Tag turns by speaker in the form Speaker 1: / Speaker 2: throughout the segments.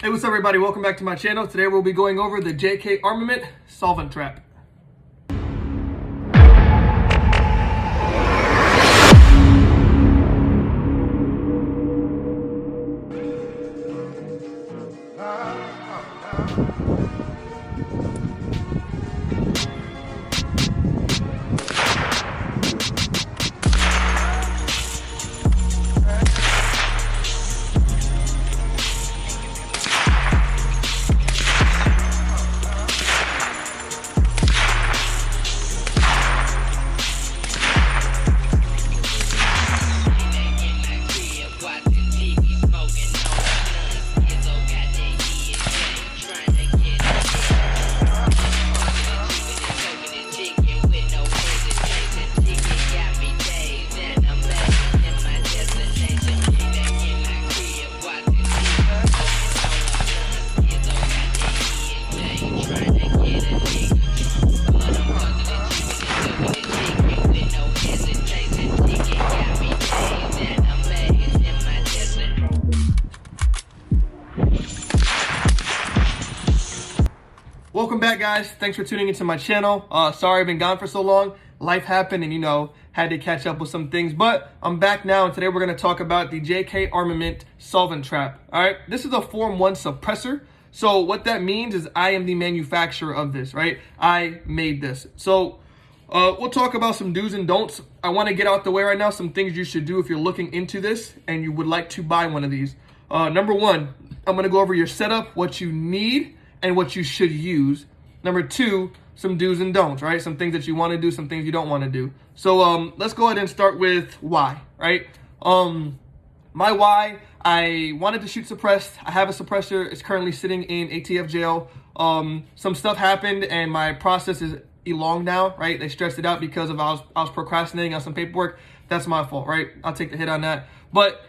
Speaker 1: Hey, what's up everybody? Welcome back to my channel. Today we'll be going over the JK Armament solvent trap. Welcome back, guys. Thanks for tuning into my channel. Sorry I've been gone for so long. Life happened and, had to catch up with some things. But I'm back now, and today we're going to talk about the JK Armament solvent trap. All right, this is a Form 1 suppressor. So what that means is I am the manufacturer of this, right? I made this. So we'll talk about some do's and don'ts. I want to get out the way right now some things you should do if you're looking into this and you would like to buy one of these. Number one, I'm going to go over your setup, what you need, and what you should use. Number two, some do's and don'ts, right? Some things that you want to do, some things you don't want to do. So let's go ahead and start with why, right? My why, I wanted to shoot suppressed. I have a suppressor. It's currently sitting in ATF jail. Some stuff happened and my process is elonged now, right? They stressed it out because of I was procrastinating on some paperwork. That's my fault, right? I'll take the hit on that. But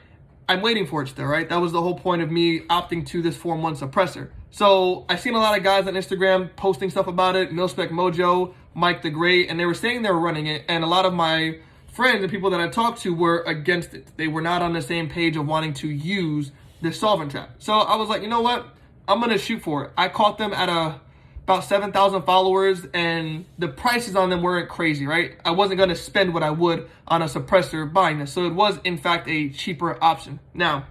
Speaker 1: I'm waiting for it still, right? That was the whole point of me opting to this Form 1 suppressor. So I've seen a lot of guys on Instagram posting stuff about it, Milspec Mojo, Mike the Great, and they were saying they were running it. And a lot of my friends and people that I talked to were against it. They were not on the same page of wanting to use this solvent trap. So I was like, you know what? I'm going to shoot for it. I caught them at about 7,000 followers, and the prices on them weren't crazy, right? I wasn't going to spend what I would on a suppressor buying this. So it was, in fact, a cheaper option. Now,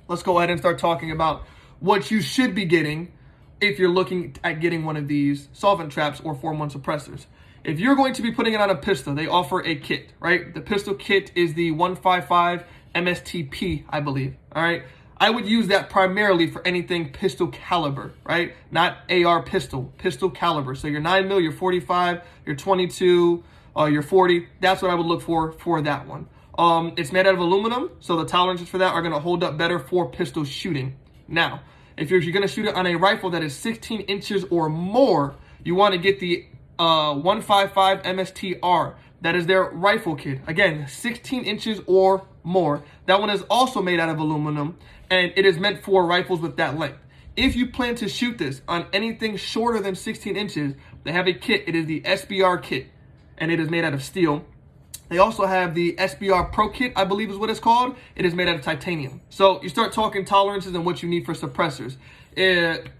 Speaker 1: let's go ahead and start talking about what you should be getting if you're looking at getting one of these solvent traps or Form 1 suppressors. If you're going to be putting it on a pistol, they offer a kit, right? The pistol kit is the 155 MSTP, I believe, all right? I would use that primarily for anything pistol caliber, right? Not AR pistol caliber. So your 9mm, your 45, your 22, your 40, that's what I would look for that one. It's made out of aluminum, so the tolerances for that are gonna hold up better for pistol shooting. Now, if you're gonna shoot it on a rifle that is 16 inches or more, you wanna get the 155 MSTR. That is their rifle kit. Again, 16 inches or more. That one is also made out of aluminum, and it is meant for rifles with that length. If you plan to shoot this on anything shorter than 16 inches, they have a kit. It is the SBR kit, and it is made out of steel. They also have the SBR Pro Kit, I believe is what it's called. It is made out of titanium. So you start talking tolerances and what you need for suppressors.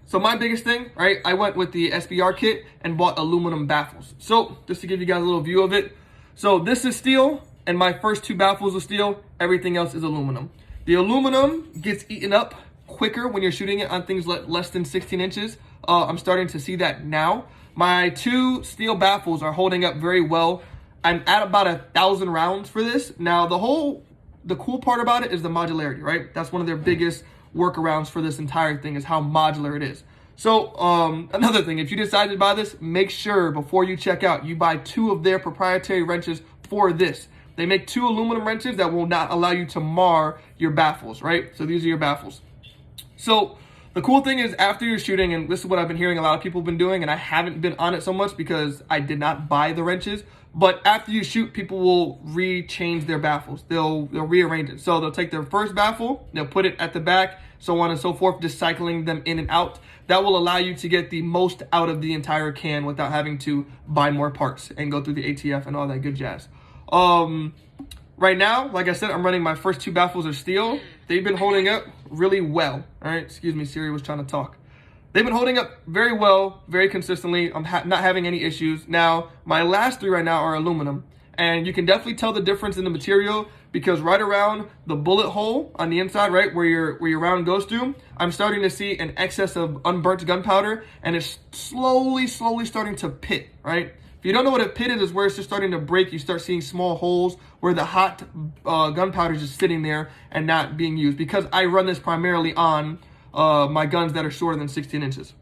Speaker 1: So my biggest thing, right, I went with the SBR kit and bought aluminum baffles. So just to give you guys a little view of it. So this is steel, and my first two baffles are steel. Everything else is aluminum. The aluminum gets eaten up quicker when you're shooting it on things less than 16 inches. I'm starting to see that now. My two steel baffles are holding up very well. I'm at about 1,000 rounds for this. Now, the cool part about it is the modularity, right? That's one of their biggest workarounds for this entire thing is how modular it is. So, another thing, if you decide to buy this, make sure before you check out, you buy 2 of their proprietary wrenches for this. They make 2 aluminum wrenches that will not allow you to mar your baffles, right? So these are your baffles. So the cool thing is after you're shooting, and this is what I've been hearing a lot of people have been doing, and I haven't been on it so much because I did not buy the wrenches, but after you shoot, people will re-change their baffles. They'll rearrange it. So they'll take their first baffle, they'll put it at the back, so on and so forth, just cycling them in and out. That will allow you to get the most out of the entire can without having to buy more parts and go through the ATF and all that good jazz. Right now, like I said, I'm running my first 2 baffles of steel. they've been holding up really well. All right, excuse me, Siri was trying to talk. They've been holding up very well, very consistently. I'm not having any issues. Now, my last 3 right now are aluminum, and you can definitely tell the difference in the material because right around the bullet hole on the inside, right where your round goes through, I'm starting to see an excess of unburnt gunpowder, and it's slowly starting to pit, right? If you don't know what a pit is where it's just starting to break. You start seeing small holes where the hot gunpowder is just sitting there and not being used, because I run this primarily on my guns that are shorter than 16 inches.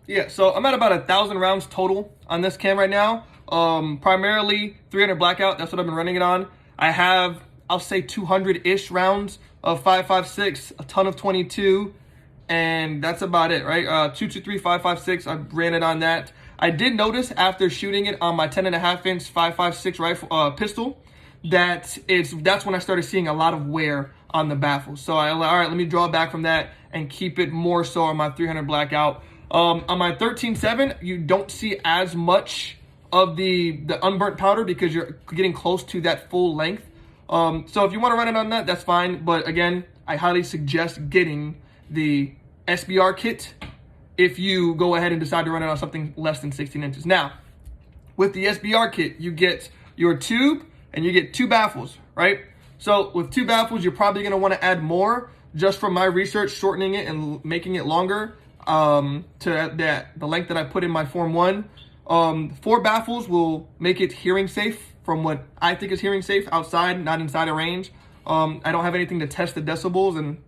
Speaker 1: Yeah, so I'm at about 1,000 rounds total on this cam right now. Primarily 300 blackout, that's what I've been running it on. I have, I'll say 200-ish rounds of 5.56, a ton of 22, and that's about it, right? 223, 5.56, I ran it on that. I did notice after shooting it on my 10.5-inch 5.56 rifle pistol that's when I started seeing a lot of wear on the baffle. So all right, let me draw back from that and keep it more so on my 300 blackout. On my 13.7, you don't see as much of the unburnt powder because you're getting close to that full length. So if you want to run it on that, that's fine. But again, I highly suggest getting the SBR kit if you go ahead and decide to run it on something less than 16 inches. Now, with the SBR kit, you get your tube and you get 2 baffles, right? So with 2 baffles, you're probably going to want to add more, just from my research, shortening it and making it longer to the length that I put in my Form 1. 4 baffles will make it hearing safe from what I think is hearing safe outside, not inside a range. I don't have anything to test the decibels, and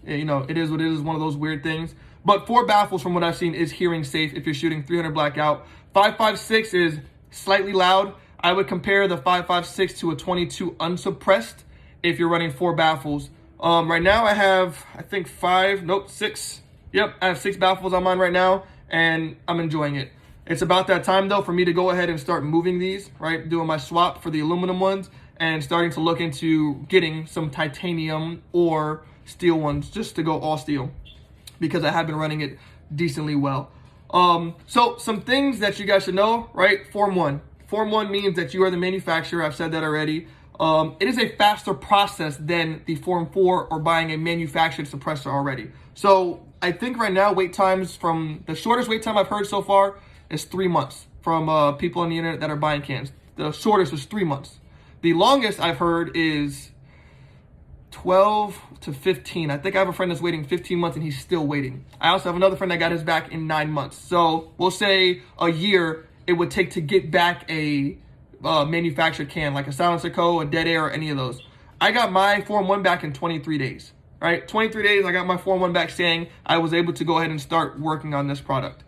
Speaker 1: you know, it is what it is, one of those weird things. But 4 baffles from what I've seen is hearing safe if you're shooting 300 blackout. 5.56 is slightly loud. I would compare the 5.56 to a 22 unsuppressed if you're running 4 baffles. Right now I have, I think 6. Yep, I have 6 baffles on mine right now, and I'm enjoying it. It's about that time though for me to go ahead and start moving these, right? Doing my swap for the aluminum ones and starting to look into getting some titanium or steel ones just to go all steel, because I have been running it decently well. So some things that you guys should know, right? Form 1. Form 1 means that you are the manufacturer. I've said that already. It is a faster process than the Form 4 or buying a manufactured suppressor already. So I think right now wait times, from the shortest wait time I've heard so far is 3 months from people on the internet that are buying cans. The shortest was 3 months. The longest I've heard is 12 to 15. I think I have a friend that's waiting 15 months and he's still waiting. I also have another friend that got his back in 9 months. So we'll say a year it would take to get back a manufactured can, like a Silencer Co., a Dead Air, or any of those. I got my Form 1 back in 23 days, right? 23 days, I got my Form 1 back, saying I was able to go ahead and start working on this product.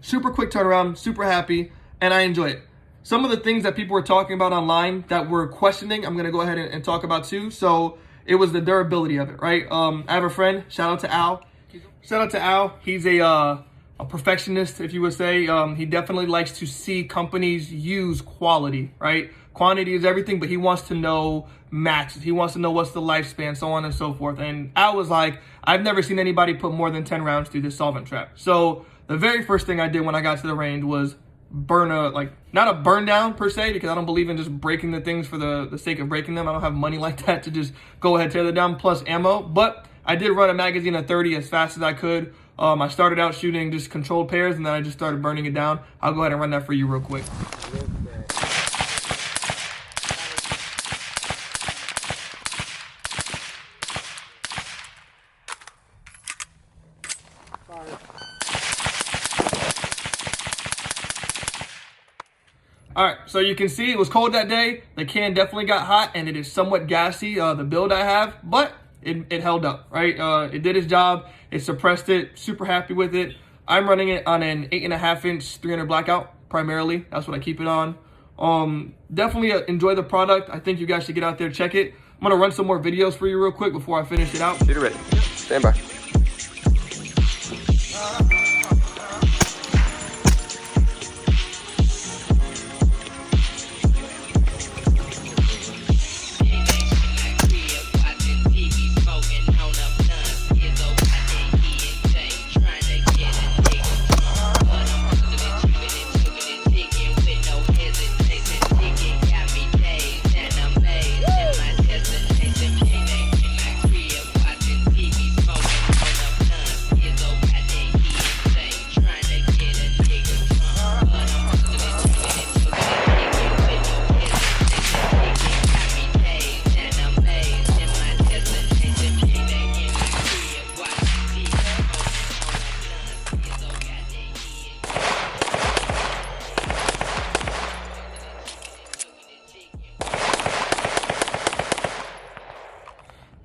Speaker 1: Super quick turnaround, super happy, and I enjoy it. Some of the things that people were talking about online that were questioning, I'm going to go ahead and talk about too. So it was the durability of it, right? I have a friend, shout out to Al. He's a perfectionist, if you would say. He definitely likes to see companies use quality, right? Quantity is everything, but he wants to know matches. He wants to know what's the lifespan, so on and so forth. And Al was like, I've never seen anybody put more than 10 rounds through this solvent trap. So the very first thing I did when I got to the range was not a burn down per se, because I don't believe in just breaking the things for the sake of breaking them. I don't have money like that to just go ahead and tear them down, plus ammo. But I did run a magazine of 30 as fast as I could. I started out shooting just controlled pairs, and then I just started burning it down. I'll go ahead and run that for you real quick. All right, so you can see it was cold that day. The can definitely got hot, and it is somewhat gassy, the build I have, but it held up, right? It did its job. It suppressed it. Super happy with it. I'm running it on an 8.5-inch 300 blackout primarily. That's what I keep it on. Definitely enjoy the product. I think you guys should get out there, check it. I'm gonna run some more videos for you real quick before I finish it out. Get it ready. Stand by.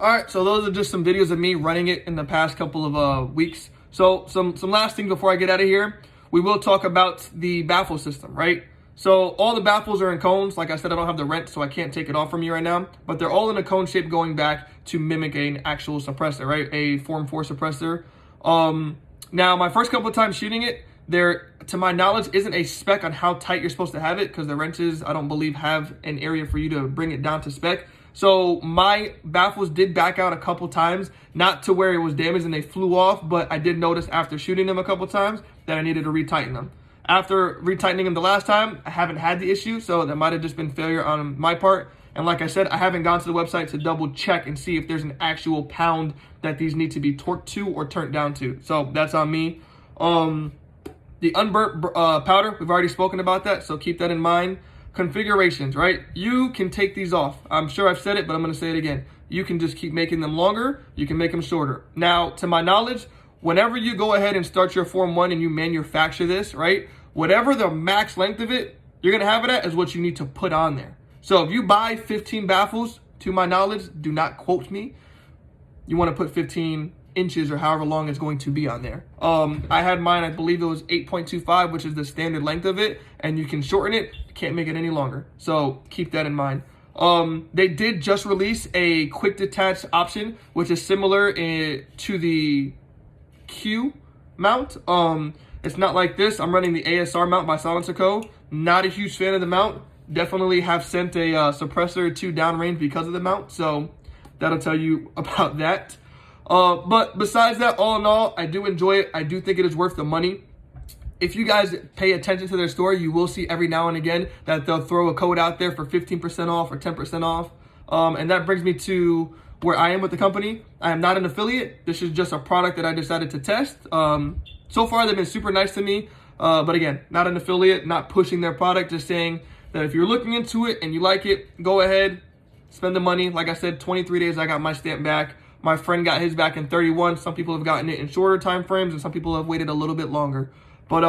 Speaker 1: All right, so those are just some videos of me running it in the past couple of weeks. So some last things before I get out of here. We will talk about the baffle system, right? So all the baffles are in cones. Like I said, I don't have the rent, so I can't take it off from you right now. But they're all in a cone shape going back to mimic an actual suppressor, right? A Form 4 suppressor. Now, my first couple of times shooting it, there, to my knowledge, isn't a spec on how tight you're supposed to have it because the wrenches, I don't believe, have an area for you to bring it down to spec. So my baffles did back out a couple times, not to where it was damaged and they flew off, but I did notice after shooting them a couple times that I needed to retighten them. After retightening them the last time, I haven't had the issue, so that might have just been failure on my part. And like I said, I haven't gone to the website to double check and see if there's an actual pound that these need to be torqued to or turned down to. So that's on me. The unburnt powder, we've already spoken about that, so keep that in mind. Configurations, right? You can take these off. I'm sure I've said it, but I'm going to say it again. You can just keep making them longer. You can make them shorter. Now, to my knowledge, whenever you go ahead and start your Form 1 and you manufacture this, right, whatever the max length of it, you're going to have it at is what you need to put on there. So if you buy 15 baffles, to my knowledge, do not quote me, you want to put 15 inches or however long it's going to be on there. I had mine, I believe it was 8.25, which is the standard length of it, and you can shorten it, can't make it any longer. So keep that in mind. They did just release a quick detach option, which is similar to the Q mount. It's not like this. I'm running the ASR mount by Silencer Co. Not a huge fan of the mount. Definitely have sent a suppressor to downrange because of the mount, so that'll tell you about that. But besides that, all in all, I do enjoy it. I do think it is worth the money. If you guys pay attention to their store, you will see every now and again that they'll throw a code out there for 15% off or 10% off. And that brings me to where I am with the company. I am not an affiliate. This is just a product that I decided to test. So far, they've been super nice to me. But again, not an affiliate, not pushing their product, just saying that if you're looking into it and you like it, go ahead, spend the money. Like I said, 23 days, I got my stamp back. My friend got his back in 31. Some people have gotten it in shorter time frames, and some people have waited a little bit longer. But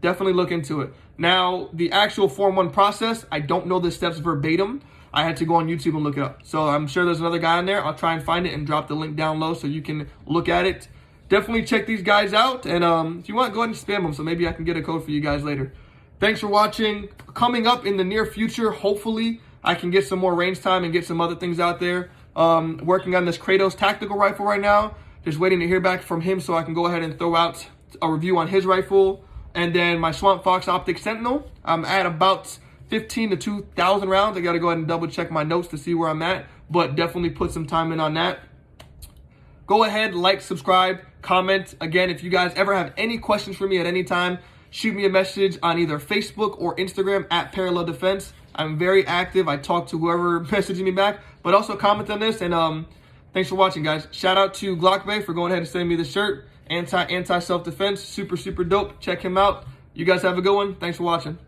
Speaker 1: definitely look into it. Now, the actual Form 1 process, I don't know the steps verbatim. I had to go on YouTube and look it up. So I'm sure there's another guy in there. I'll try and find it and drop the link down low so you can look at it. Definitely check these guys out. And if you want, go ahead and spam them so maybe I can get a code for you guys later. Thanks for watching. Coming up in the near future, hopefully, I can get some more range time and get some other things out there. Working on this Kratos tactical rifle right now. Just waiting to hear back from him so I can go ahead and throw out a review on his rifle. And then my Swamp Fox Optic Sentinel. I'm at about 15 to 2,000 rounds. I got to go ahead and double check my notes to see where I'm at. But definitely put some time in on that. Go ahead, like, subscribe, comment. Again, if you guys ever have any questions for me at any time, shoot me a message on either Facebook or Instagram at Parallel Defense. I'm very active. I talk to whoever messages me back, but also comment on this. And thanks for watching, guys. Shout out to Glock Bay for going ahead and sending me the shirt. Anti self-defense. Super, super dope. Check him out. You guys have a good one. Thanks for watching.